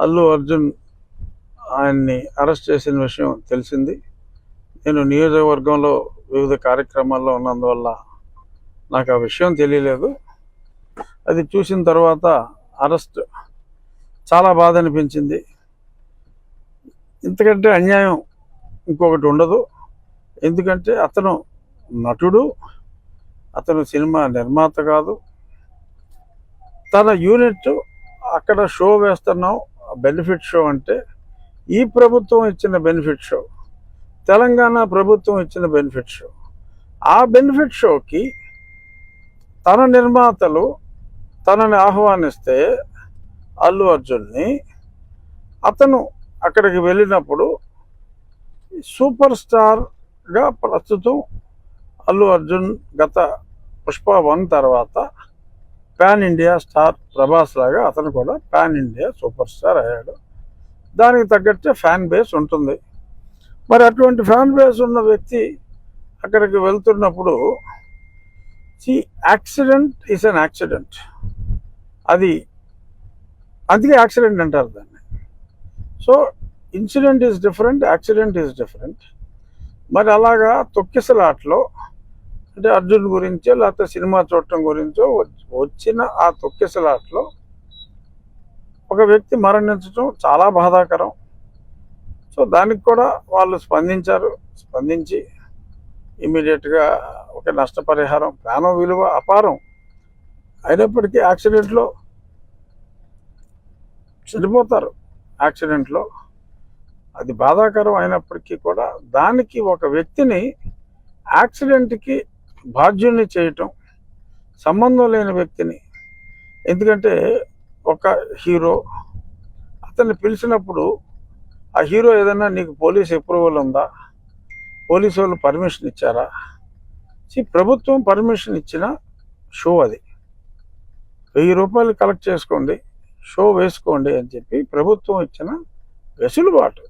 అల్లు అర్జున్ ఆయన్ని అరెస్ట్ చేసిన విషయం తెలిసింది. నేను నియోజకవర్గంలో వివిధ కార్యక్రమాల్లో ఉన్నందువల్ల నాకు ఆ విషయం తెలియలేదు. అది చూసిన తర్వాత అరెస్ట్ చాలా బాధ అనిపించింది. ఇంతకంటే అన్యాయం ఇంకొకటి ఉండదు. ఎందుకంటే అతను నటుడు, అతను సినిమా నిర్మాత కాదు. తన యూనిట్ అక్కడ షో వేస్తున్నాం, బెనిఫిట్ షో అంటే ఈ ప్రభుత్వం ఇచ్చిన బెనిఫిట్ షో, తెలంగాణ ప్రభుత్వం ఇచ్చిన బెనిఫిట్ షో. ఆ బెనిఫిట్ షోకి తన నిర్మాతలు తనని ఆహ్వానిస్తే అల్లు అర్జున్ని, అతను అక్కడికి వెళ్ళినప్పుడు సూపర్ స్టార్గా ప్రస్తుతం అల్లు అర్జున్ గత పుష్ప 1 తర్వాత పాన్ ఇండియా స్టార్ ప్రభాస్ లాగా అతను కూడా పాన్ ఇండియా సూపర్ స్టార్ అయ్యాడు. దానికి తగ్గట్టే ఫ్యాన్ బేస్ ఉంటుంది. మరి అటువంటి ఫ్యాన్ బేస్ ఉన్న వ్యక్తి అక్కడికి వెళ్తున్నప్పుడు యాక్సిడెంట్ ఈజ్ అన్ యాక్సిడెంట్. అది అందుకే యాక్సిడెంట్ అంటారు దాన్ని. So incident is different, accident is different. మరి అలాగా తొక్కిసలాట్లో అంటే అర్జున్ గురించో లేకపోతే సినిమా చూడటం గురించో వచ్చిన ఆ తొక్కిసలాట్లో ఒక వ్యక్తి మరణించడం చాలా బాధాకరం. సో దానికి కూడా వాళ్ళు స్పందించి ఇమీడియట్గా ఒక నష్టపరిహారం, ప్రాణం విలువ అపారం అయినప్పటికీ యాక్సిడెంట్లో చనిపోతారు. యాక్సిడెంట్లో అది బాధాకరం అయినప్పటికీ కూడా దానికి ఒక వ్యక్తిని యాక్సిడెంట్కి బాధ్యుని చేయటం, సంబంధం లేని వ్యక్తిని. ఎందుకంటే ఒక హీరో అతన్ని పిలిచినప్పుడు ఆ హీరో ఏదైనా నీకు పోలీస్ అప్రూవల్ ఉందా, పోలీసు వాళ్ళు పర్మిషన్ ఇచ్చారా? ప్రభుత్వం పర్మిషన్ ఇచ్చిన షో అది, 1000 రూపాయలు కలెక్ట్ చేసుకోండి, షో వేసుకోండి అని చెప్పి ప్రభుత్వం ఇచ్చిన వెసులుబాటు.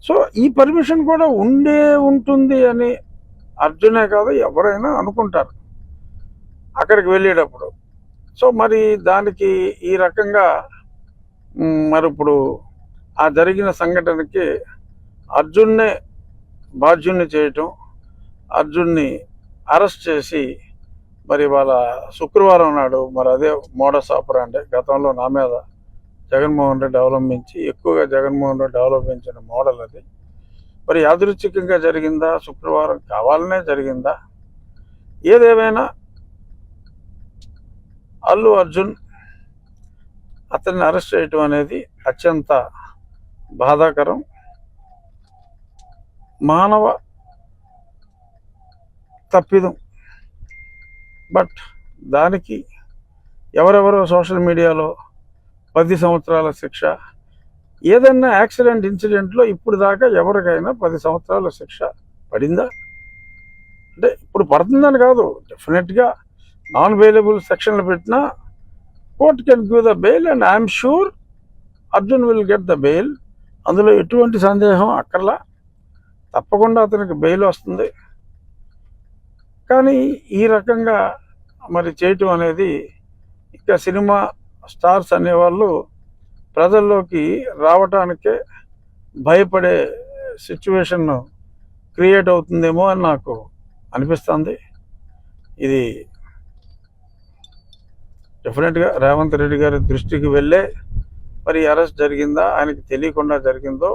సో ఈ పర్మిషన్ కూడా ఉంటుంది అని అర్జునే కాదు ఎవరైనా అనుకుంటారు అక్కడికి వెళ్ళేటప్పుడు. సో మరి దానికి ఈ రకంగా మరి ఇప్పుడు ఆ జరిగిన సంఘటనకి అర్జున్నే బాధ్యుణ్ణి చేయటం, అర్జున్ని అరెస్ట్ చేసి మరి వాళ్ళ శుక్రవారం నాడు మరి అదే మోడస్ ఆపరాండే గతంలో నా మీద జగన్మోహన్ రెడ్డి అవలంబించి ఎక్కువగా జగన్మోహన్ రెడ్డి అవలంబించిన మోడల్ అది. మరి యాదృచ్ఛికంగా జరిగిందా, శుక్రవారం కావాలనే జరిగిందా, ఏదేమైనా అల్లు అర్జున్ అతన్ని అరెస్ట్ చేయటం అనేది అత్యంత బాధాకరం. మానవ తప్పిదం. బట్ దానికి ఎవరెవరో సోషల్ మీడియాలో 10 సంవత్సరాల శిక్ష, ఏదైనా యాక్సిడెంట్ ఇన్సిడెంట్లో ఇప్పుడు దాకా ఎవరికైనా 10 సంవత్సరాల శిక్ష పడిందా? అంటే ఇప్పుడు పడుతుందని కాదు, డెఫినెట్గా నాన్ బెయిలబుల్ సెక్షన్లు పెట్టినా court can give the bail and I'm sure Arjun will get the bail. అందులో ఎటువంటి సందేహం అక్కర్లా, తప్పకుండా అతనికి బెయిల్ వస్తుంది. కానీ ఈ రకంగా మరి చేయటం అనేది, ఇంకా సినిమా స్టార్స్ అనేవాళ్ళు ప్రజల్లోకి రావటానికే భయపడే సిచ్యువేషన్ క్రియేట్ అవుతుందేమో అని నాకు అనిపిస్తుంది. ఇది డెఫినెట్గా రేవంత్ రెడ్డి గారి దృష్టికి వెళ్ళే మరి అరెస్ట్ జరిగిందా, ఆయనకి తెలియకుండా జరిగిందో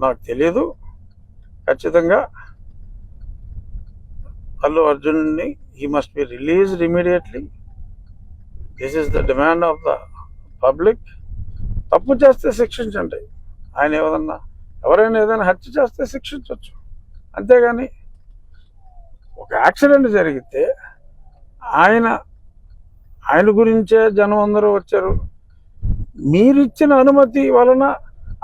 నాకు తెలియదు. ఖచ్చితంగా అల్లు అర్జున్ని he must be released immediately. This is the demand of the public. తప్పు చేస్తే శిక్షించండి. ఆయన ఎవరైనా ఏదైనా హత్య చేస్తే శిక్షించవచ్చు, అంతేగాని ఒక యాక్సిడెంట్ జరిగితే ఆయన గురించే జనం అందరూ వచ్చారు, మీరిచ్చిన అనుమతి వలన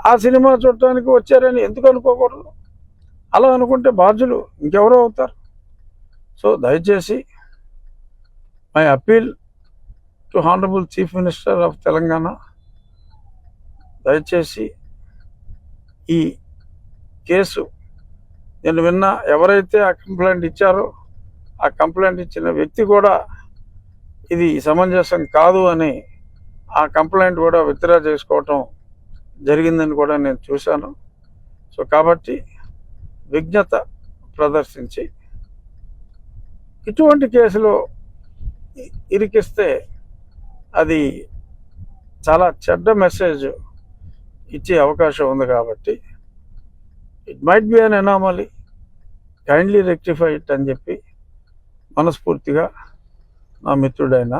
ఆ సినిమా చూడటానికి వచ్చారని ఎందుకు అనుకోకూడదు? అలా అనుకుంటే బాధ్యులు ఇంకెవరో అవుతారు. సో దయచేసి my appeal to honourable chief minister of Telangana, దయచేసి ఈ కేసు నేను విన్నా, ఎవరైతే ఆ కంప్లైంట్ ఇచ్చారో ఆ కంప్లైంట్ ఇచ్చిన వ్యక్తి కూడా ఇది సమంజసం కాదు అని ఆ కంప్లైంట్ కూడా విత్డ్రా చేసుకోవటం జరిగిందని కూడా నేను చూశాను. సో కాబట్టి విజ్ఞత ప్రదర్శించి ఇటువంటి కేసులో ఇరికిస్తే అది చాలా చెడ్డ మెసేజ్ ఇచ్చే అవకాశం ఉంది. కాబట్టి it might be an anomaly, kindly rectify it అని చెప్పి మనస్ఫూర్తిగా నా మిత్రుడైన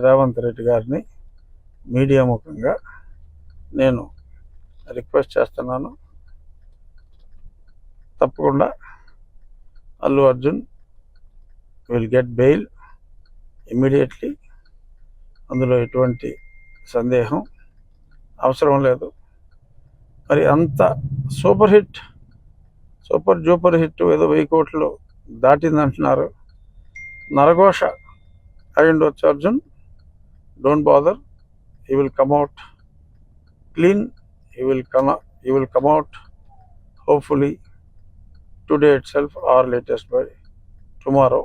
రేవంత్ రెడ్డి గారిని మీడియా ముఖంగా నేను రిక్వెస్ట్ చేస్తున్నాను. తప్పకుండా Allu Arjun will get bail immediately. అందులో ఎటువంటి సందేహం అవసరం లేదు. మరి అంత సూపర్ జూపర్ హిట్ ఏదో 1000 కోట్లు దాటిందంటున్నారు. నరఘోష అయి ఉండొచ్చు Arjun. Don't bother, he will come out clean. He will come out hopefully today itself or latest by tomorrow.